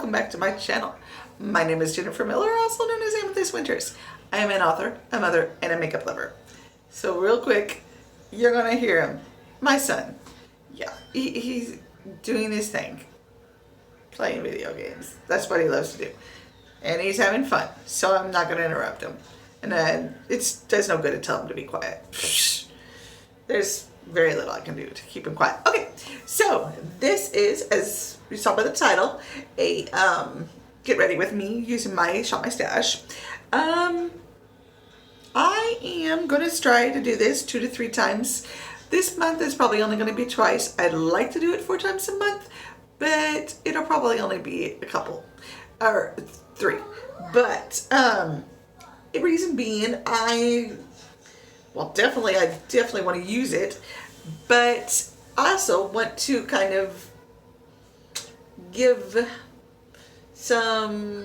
welcome back to my channel. My name is Jennifer Miller, also known as Amethystwinters. I am an author, a mother, and a makeup lover. So real quick, you're gonna hear him. My son, yeah, he's doing his thing, playing video games. That's what he loves to do. And he's having fun, so I'm not gonna interrupt him. And then it does no good to tell him to be quiet. There's very little I can do to keep him quiet. Okay, so this is, as you saw by the title, a get ready with me using my Shop My Stash. I am going to try to do this 2 to 3 times. This month is probably only going to be twice. I'd like to do it 4 times a month, but it'll probably only be a couple or 3. But the reason being, I definitely want to use it, but I also want to kind of give some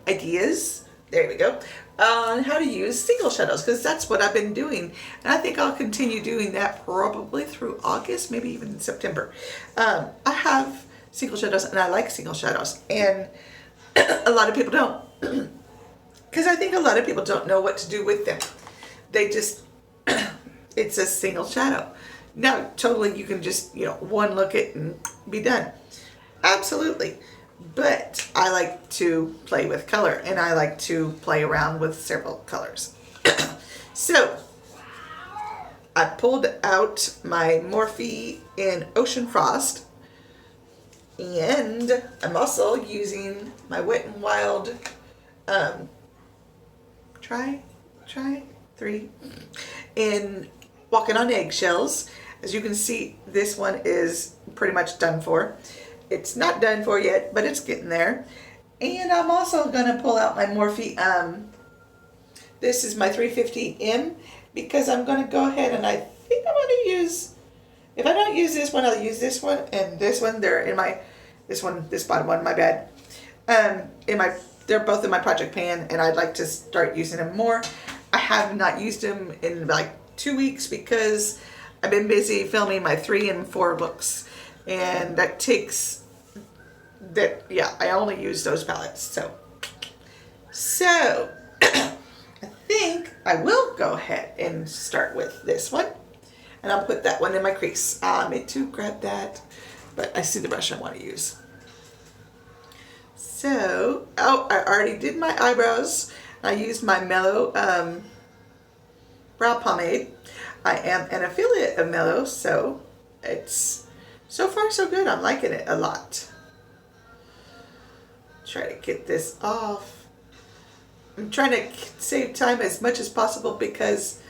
ideas, there we go, on how to use single shadows, because that's what I've been doing, and I think I'll continue doing that probably through August, maybe even September. I have single shadows and I like single shadows, and a lot of people don't, because I think a lot of people don't know what to do with them. They just, it's a single shadow. Now, totally you can just, one look it and be done. Absolutely. But I like to play with color, and I like to play around with several colors. So, I pulled out my Morphe in Ocean Frost, and I'm also using my Wet n Wild Try 3 in Walking on Eggshells. As you can see, this one is pretty much done for. It's not done for yet, but it's getting there. And I'm also going to pull out my Morphe. This is my 350M, because I'm going to go ahead and I think I'm going to use, if I don't use this one, I'll use this one and this one. They're in my, this bottom one, my bad. They're both in my project pan, and I'd like to start using them more. I have not used them in like 2 weeks because I've been busy filming my 3 and 4 books, and that takes that. Yeah, I only use those palettes. So I think I will go ahead and start with this one, and I'll put that one in my crease. I meant to grab that, but I see the brush I want to use. So, I already did my eyebrows. I used my Mellow brow pomade. I am an affiliate of Mellow, so it's so far so good. I'm liking it a lot. Try to get this off. I'm trying to save time as much as possible, because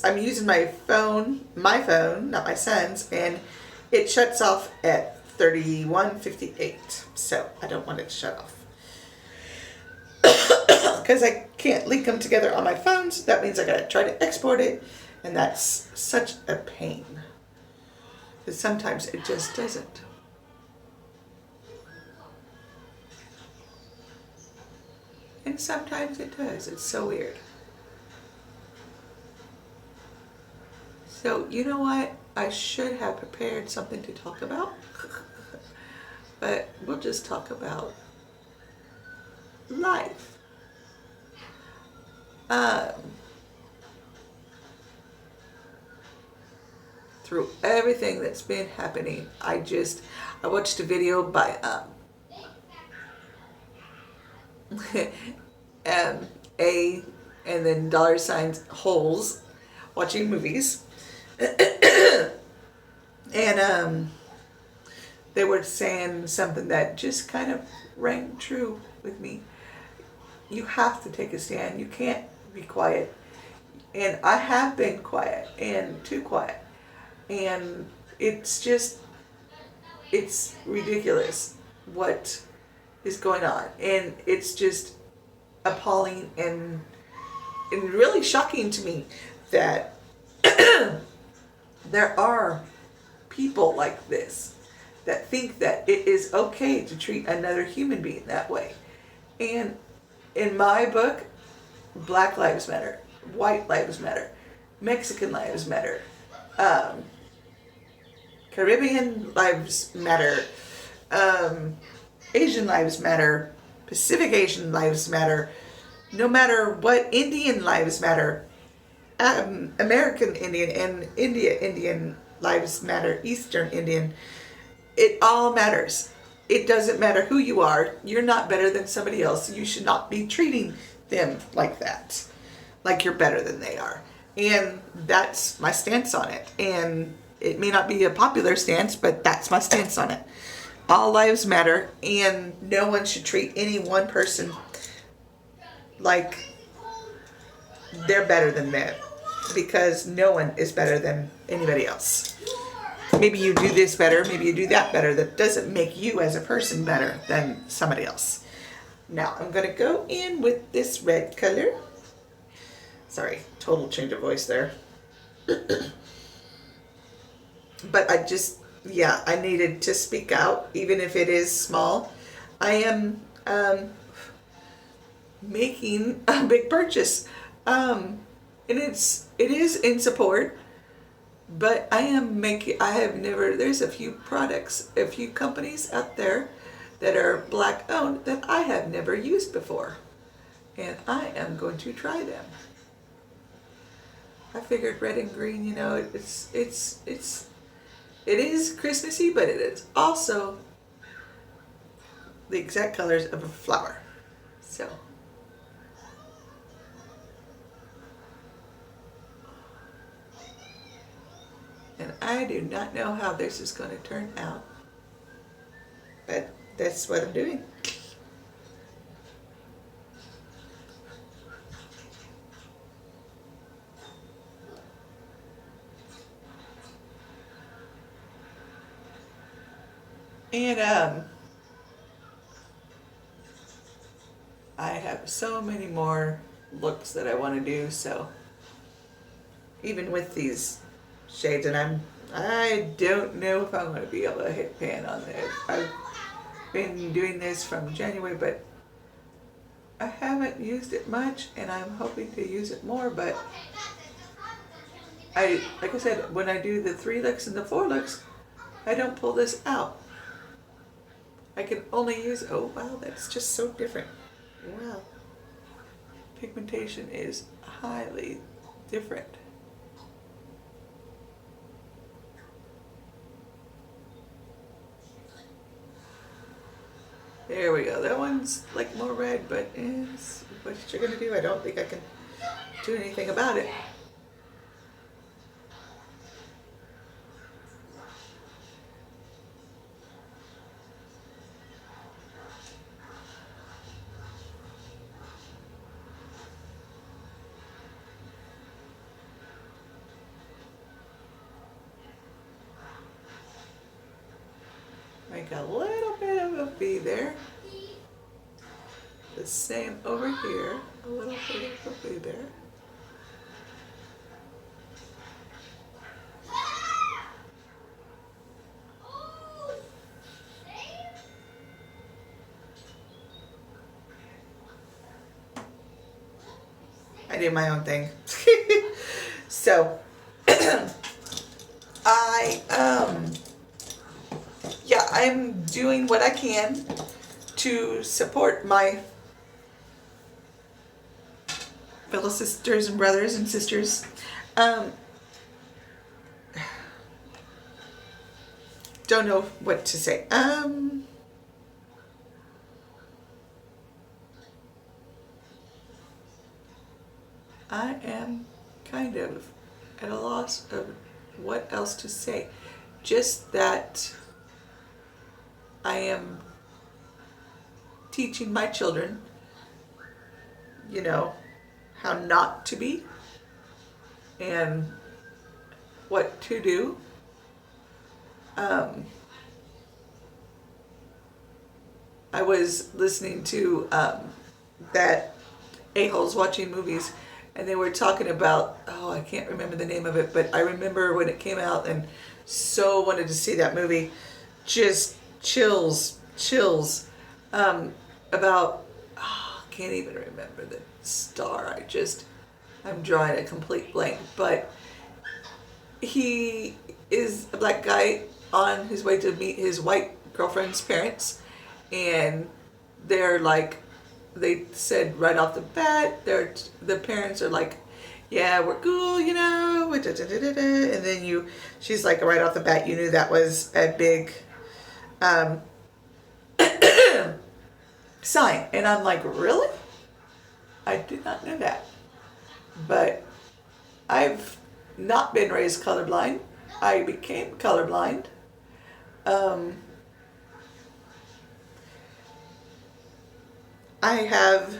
I'm using my phone, not my son's, and it shuts off at 31:58, so I don't want it to shut off, because I can't link them together on my phone, so that means I gotta try to export it, and that's such a pain, because sometimes it just doesn't. And sometimes it does. It's so weird. So, you know what? I should have prepared something to talk about. But we'll just talk about life. Through everything that's been happening, I watched a video by A and then $ holes, watching movies. And they were saying something that just kind of rang true with me. You have to take a stand. You can't be quiet. And I have been quiet, and too quiet. And it's ridiculous what is going on. And it's just appalling and really shocking to me that there are people like this that think that it is okay to treat another human being that way. And in my book, Black Lives Matter, White Lives Matter, Mexican Lives Matter, Caribbean Lives Matter, Asian lives matter, Pacific Asian lives matter, no matter what, Indian lives matter, American Indian and Indian lives matter, Eastern Indian. It all matters. It doesn't matter who you are. You're not better than somebody else. You should not be treating them like that, like you're better than they are. And that's my stance on it. And it may not be a popular stance, but that's my stance on it. All lives matter, and no one should treat any one person like they're better than them, because no one is better than anybody else. Maybe you do this better, maybe you do that better. That doesn't make you as a person better than somebody else. Now I'm going to go in with this red color. Sorry, total change of voice there. But I needed to speak out, even if it is small. I am making a big purchase. And it is in support, but there's a few companies out there that are Black owned that I have never used before. And I am going to try them. I figured red and green, it is Christmassy, but it is also the exact colors of a flower. So, and I do not know how this is going to turn out, but that's what I'm doing. And I have so many more looks that I want to do, so even with these shades, and I don't know if I'm going to be able to hit pan on this. I've been doing this from January, but I haven't used it much, and I'm hoping to use it more. But like I said, when I do the 3 looks and the 4 looks, I don't pull this out. I can only use, oh wow, that's just so different. Wow. Pigmentation is highly different. There we go. That one's like more red, but it's what you're gonna do. I don't think I can do anything about it. Make a little bit of a V there. The same over here. A little bit of a V there. I did my own thing. So, I'm doing what I can to support my fellow sisters and brothers and sisters. Don't know what to say. I am kind of at a loss of what else to say. Just that I am teaching my children, how not to be and what to do. I was listening to that A-holes watching movies, and they were talking about, I can't remember the name of it, but I remember when it came out and so wanted to see that movie. Just chills about, can't even remember the star. I'm drawing a complete blank, but he is a black guy on his way to meet his white girlfriend's parents, and they're like, they said right off the bat, the parents are like, yeah, we're cool, you know, and then she's like, right off the bat, you knew that was a big sign. And I'm like, really? I did not know that. But I've not been raised colorblind. I became colorblind. I have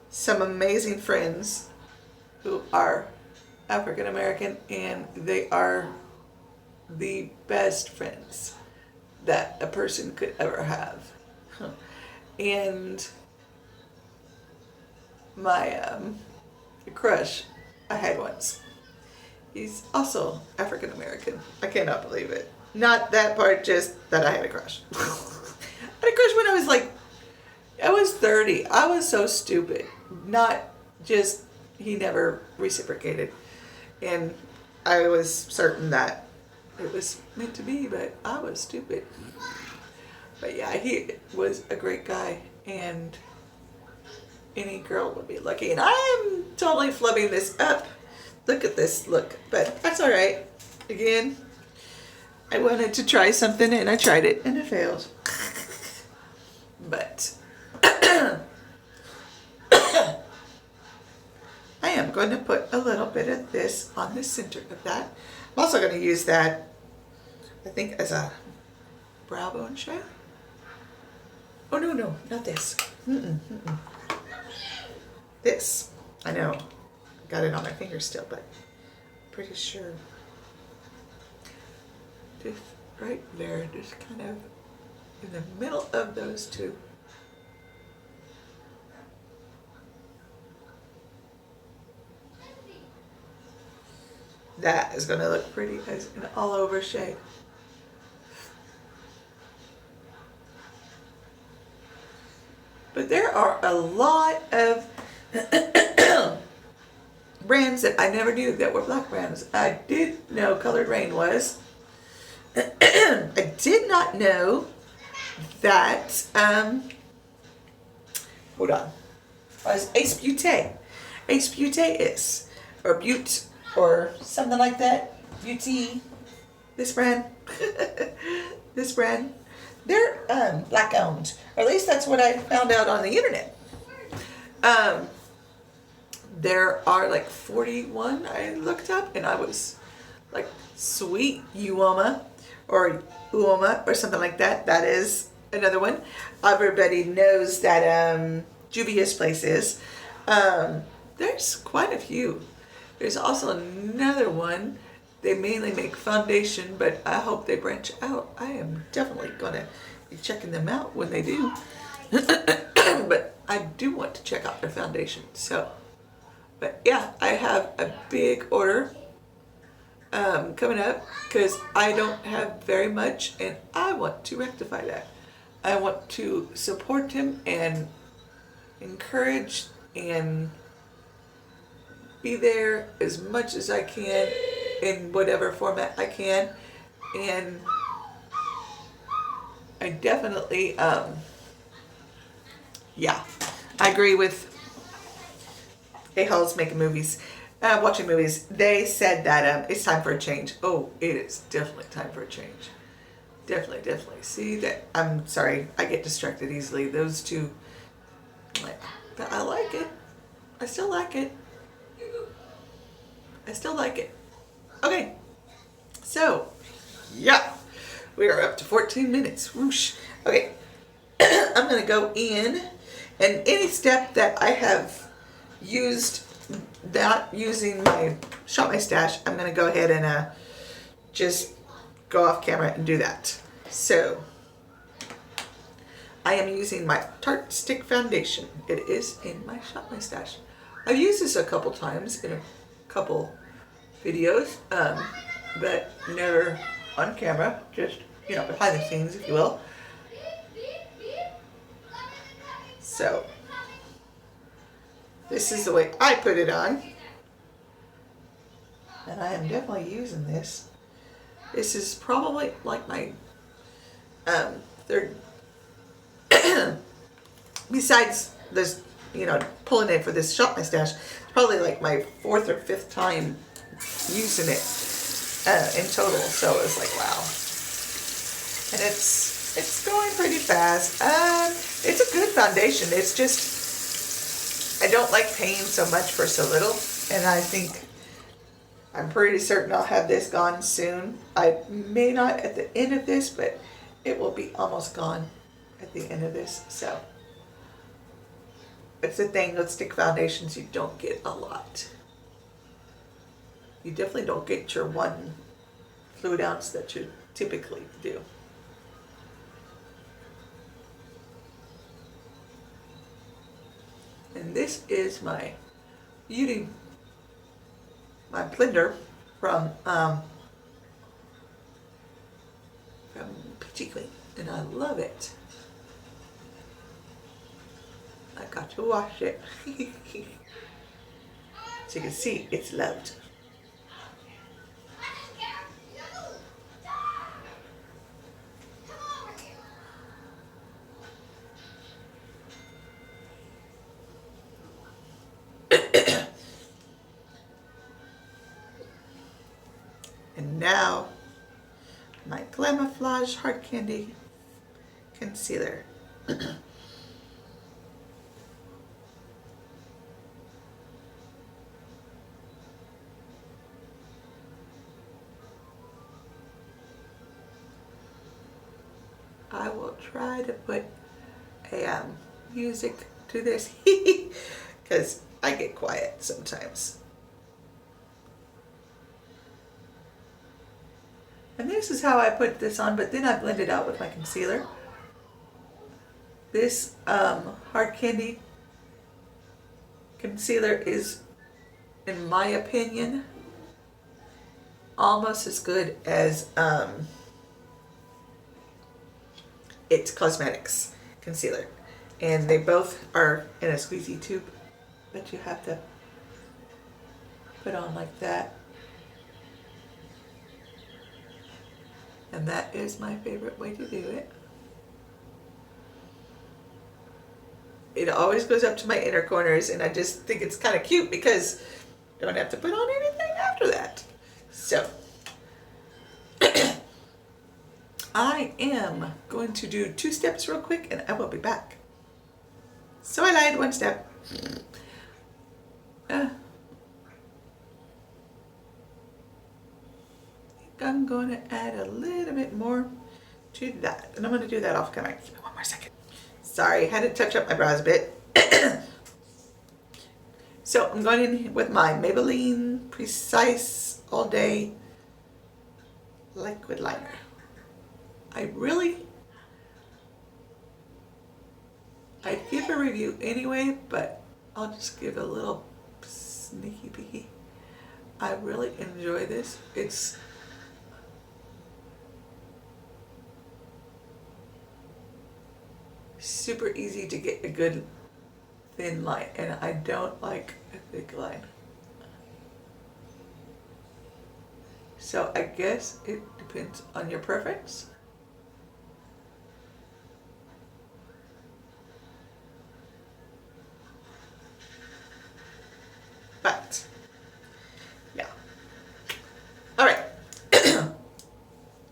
some amazing friends who are African American, and they are the best friends that a person could ever have. And my crush I had once, he's also African American. I cannot believe it. Not that part, just that I had a crush. I had a crush when I was 30. I was so stupid. Not just, he never reciprocated. And I was certain that it was meant to be, but I was stupid. But yeah, he was a great guy, and any girl would be lucky. And I am totally flubbing this up. Look at this look, but that's all right. Again, I wanted to try something, and I tried it, and it failed. But I am going to put a little bit of this on the center of that. I'm also going to use that, I think, as a brow bone shade. Oh, no, not this. This. I know. Got it on my finger still, but I'm pretty sure. Just right there, just kind of in the middle of those two. That is going to look pretty as an all over shade. But there are a lot of brands that I never knew that were black brands. I did know Colored Rain was. I did not know that, hold on, was Ace Beauté. Ace Beauté is, or Butte, or something like that. Beauty, this brand, this brand. They're black owned, or at least that's what I found out on the internet. There are like 41 I looked up, and I was like, sweet Uoma or Uoma or something like that. That is another one. Everybody knows that Juvia's place is. There's quite a few. There's also another one. They mainly make foundation, but I hope they branch out. I am definitely going to be checking them out when they do. But I do want to check out their foundation. So, but yeah, I have a big order coming up because I don't have very much, and I want to rectify that. I want to support him and encourage and be there as much as I can in whatever format I can. And I definitely, yeah, I agree with A-holes making movies, watching movies. They said that it's time for a change. Oh, it is definitely time for a change. Definitely. See that? I'm sorry, I get distracted easily. Those two, but I like it. I still like it. Okay, so yeah, we are up to 14 minutes. Whoosh. Okay, I'm gonna go in, and any step that I have used, not using my Shop My Stash, I'm gonna go ahead and just go off camera and do that. So I am using my Tarte Stick Foundation. It is in my Shop My Stash. I've used this a couple times in a couple videos, but never on camera, just, you know, behind the scenes, if you will. So this is the way I put it on, and I am definitely using this. This is probably like my They're besides this, pulling it for this shop my stash, probably like my fourth or fifth time using it in total. So it's like, wow. And it's going pretty fast. It's a good foundation. It's just, I don't like paying so much for so little. And I'm pretty certain I'll have this gone soon. I may not at the end of this, but it will be almost gone at the end of this. So it's the thing with stick foundations, you don't get a lot. You definitely don't get your 1 fluid ounce that you typically do. And this is my blender from Peachy Queen, and I love it. I got to wash it. So you can see it's loved. And now my Glamouflage Hard Candy Concealer. I will try to put a music to this because I get quiet sometimes. And this is how I put this on, but then I blend it out with my concealer. This Hard Candy Concealer is, in my opinion, almost as good as It's Cosmetics Concealer. And they both are in a squeezy tube that you have to put on like that. And that is my favorite way to do it. It always goes up to my inner corners, and I just think it's kind of cute because you don't have to put on anything after that. So, I am going to do 2 steps real quick, and I will be back. So I lied, 1 step. I'm going to add a little bit more to that. And I'm going to do that off camera. Give me 1 more second. Sorry, had to touch up my brows a bit. So I'm going in with my Maybelline Precise All Day Liquid Liner. I'd give a review anyway, but I'll just give a little sneaky peeky. I really enjoy this. It's super easy to get a good thin line, and I don't like a thick line. So I guess it depends on your preference. But yeah. All right.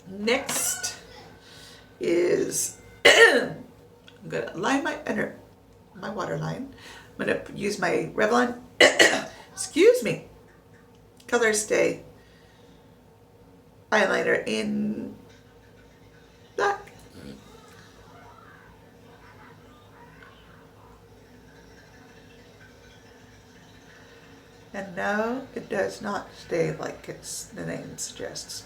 Next is I'm gonna line my waterline. I'm gonna use my Revlon excuse me, Color Stay eyeliner in black. And no, it does not stay like the name suggests.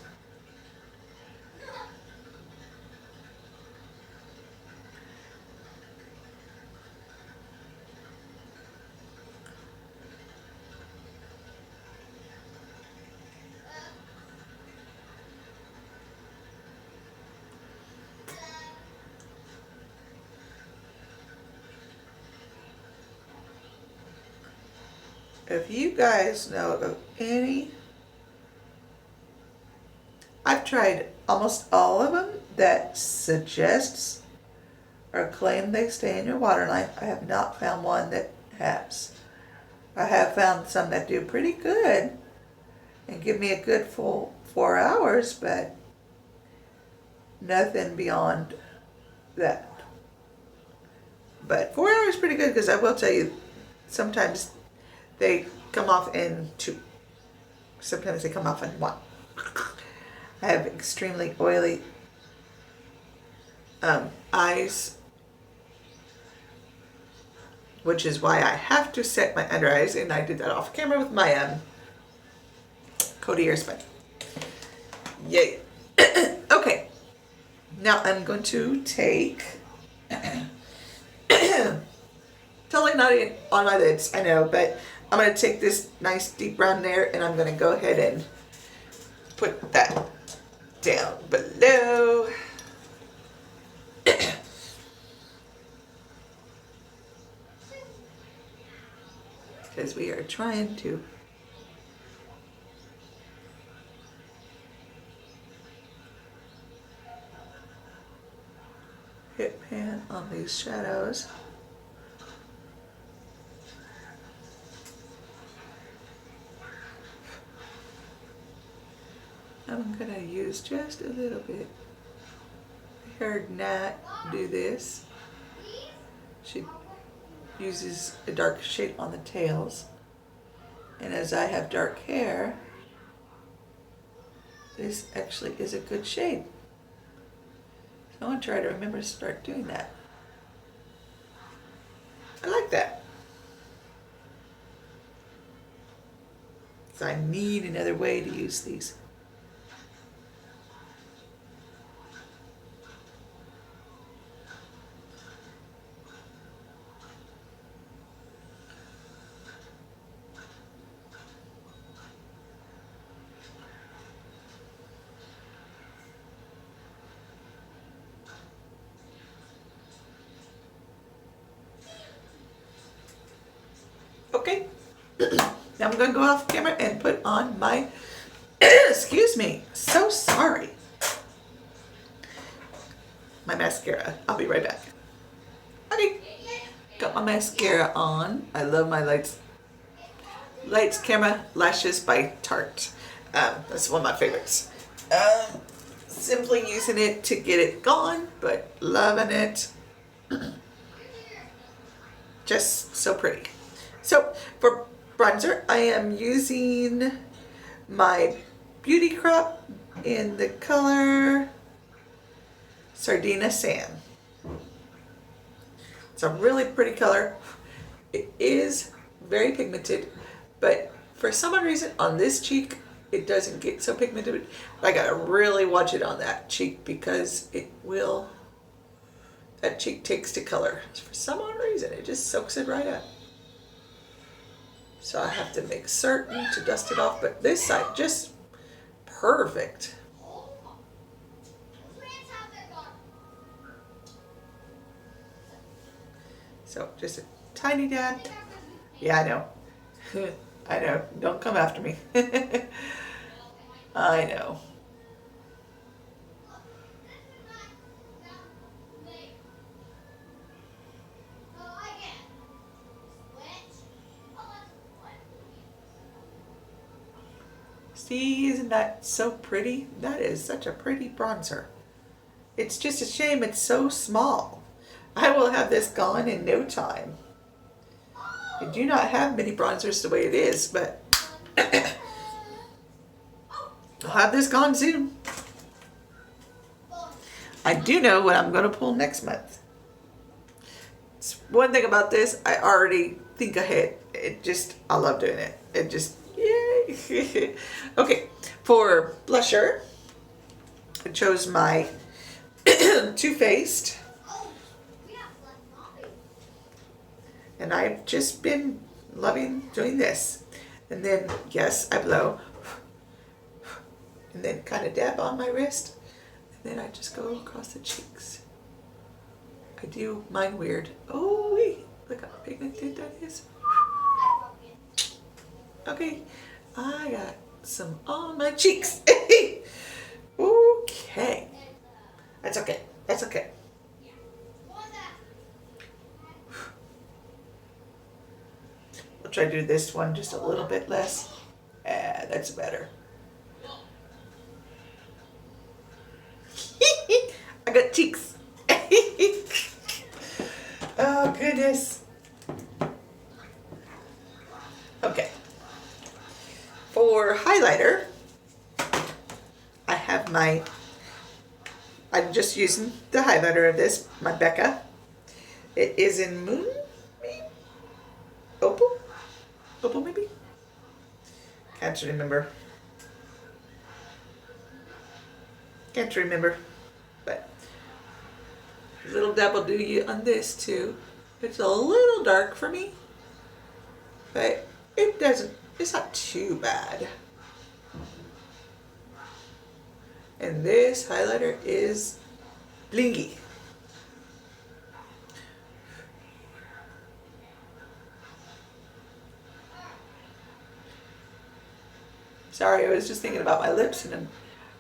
If you guys know of any, I've tried almost all of them, that suggests or claim they stay in your waterline. I have not found one that has. I have found some that do pretty good and give me a good full 4 hours, but nothing beyond that. But 4 hours is pretty good, because I will tell you, sometimes they come off in 2. Sometimes they come off in 1. I have extremely oily eyes, which is why I have to set my under eyes, and I did that off camera with my Cody Airspun. Yay. Okay, now I'm going to take totally not on my lids, I know, but I'm going to take this nice deep brown there, and I'm going to go ahead and put that down below. Because we are trying to hit pan on these shadows. I'm gonna use just a little bit. I heard Nat do this. She uses a dark shade on the tails, and as I have dark hair, this actually is a good shade. So I want to try to remember to start doing that. I like that. So I need another way to use these. Okay, now I'm going to go off camera and put on my, excuse me, so sorry, my mascara. I'll be right back. Okay, got my mascara on. I love my Lights, Camera, Lashes by Tarte. That's one of my favorites. Simply using it to get it gone, but loving it. Just so pretty. So for bronzer, I am using my Beauty Crop in the color Sardina Sand. It's a really pretty color. It is very pigmented, but for some reason on this cheek, it doesn't get so pigmented. I gotta really watch it on that cheek, because that cheek takes to color. For some odd reason, it just soaks it right up. So I have to make certain to dust it off, but this side, just perfect. So just a tiny dab. Yeah, I know. I know. Don't come after me. I know. See, isn't that so pretty? That is such a pretty bronzer. It's just a shame it's so small. I will have this gone in no time. I do not have many bronzers the way it is, but I'll have this gone soon. I do know what I'm going to pull next month. It's one thing about this, I already think ahead. I love doing it. It just, yay. Okay, for blusher, I chose my Too Faced. And I've just been loving doing this. And then, yes, I blow. And then kind of dab on my wrist. And then I just go across the cheeks. I do mine weird. Oh, wait. Look how pigmented that is. Okay. I got some on my cheeks. Okay. I That's okay. That's okay. We'll try to do this one just a little bit less. That's better. I got cheeks. Oh, goodness. Okay. For highlighter, I have I'm just using the highlighter of this, my Becca. It is in Moon, maybe? Opal? Opal, maybe? Can't remember. Can't remember. But a little double do you on this too. It's a little dark for me, but it's not too bad. And this highlighter is blingy. Sorry, I was just thinking about my lips and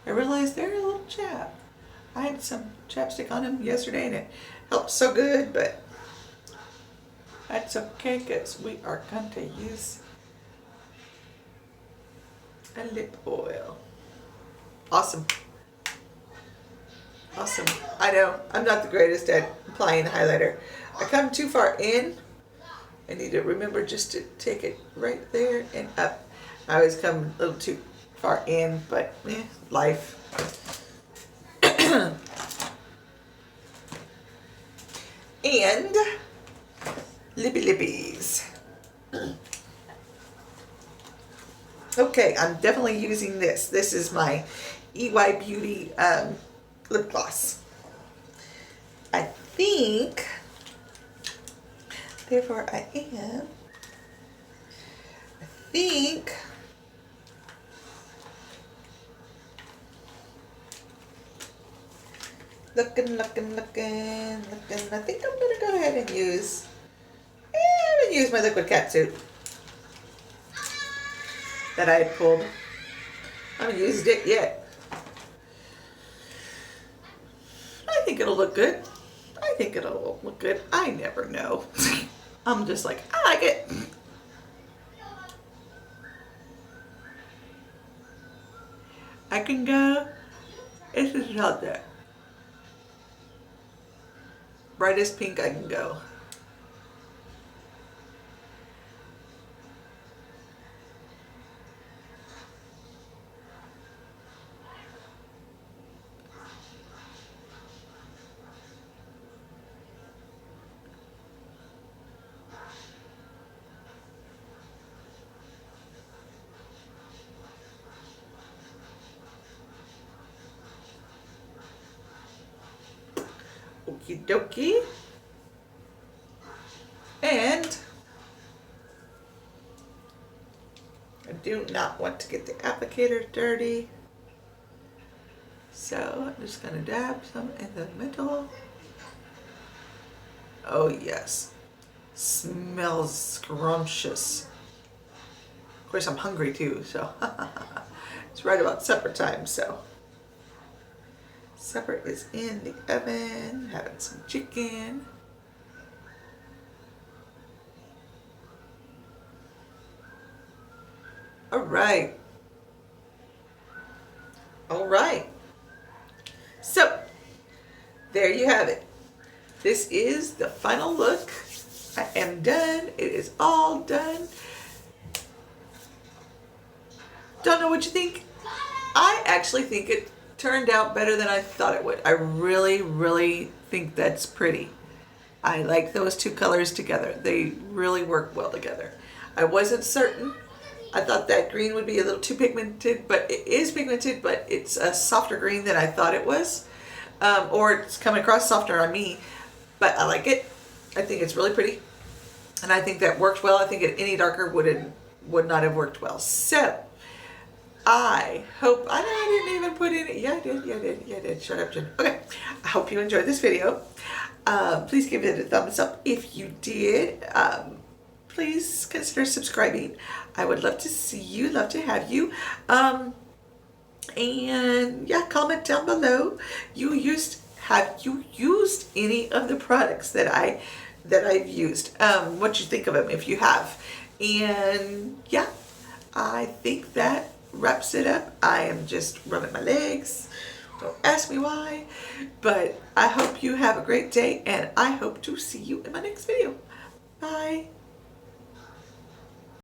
I realized they're a little chapped. I had some chapstick on them yesterday and it helped so good, but that's okay because we are going to use a lip oil. Awesome. Awesome. I know, I'm not the greatest at applying highlighter. I come too far in. I need to remember just to take it right there and up. I always come a little too far in, but life. And lippy lippies. Okay, I'm definitely using this. This is my EY Beauty lip gloss. I think, therefore I think looking. I think I'm gonna go ahead and use, I haven't used my liquid catsuit that I had pulled. I haven't used it yet. I think it'll look good. I think it'll look good. I never know. I'm just like, I like it. I can go, this is not that. Brightest pink I can go. Okie dokie. And I do not want to get the applicator dirty. So I'm just going to dab some in the middle. Oh yes. Smells scrumptious. Of course I'm hungry too, so it's right about supper time, so. Supper is in the oven, having some chicken. All right. All right. So, there you have it. This is the final look. I am done. It is all done. Don't know what you think. I actually think it turned out better than I thought it would. I really, really think that's pretty. I like those two colors together. They really work well together. I wasn't certain. I thought that green would be a little too pigmented, but it is pigmented, but it's a softer green than I thought it was. Or it's coming across softer on me, but I like it. I think it's really pretty. And I think that worked well. I think any darker would not have worked well. So, I hope, I know I didn't even put in it. Yeah, I did. Shut up, Jen. Okay. I hope you enjoyed this video. Please give it a thumbs up if you did. Please consider subscribing. I would love to see you, love to have you. And yeah, comment down below. You used have you used any of the products that I've used? What you think of them if you have. And yeah, I think that wraps it up. I am just rubbing my legs. Don't ask me why. But I hope you have a great day, and I hope to see you in my next video. Bye.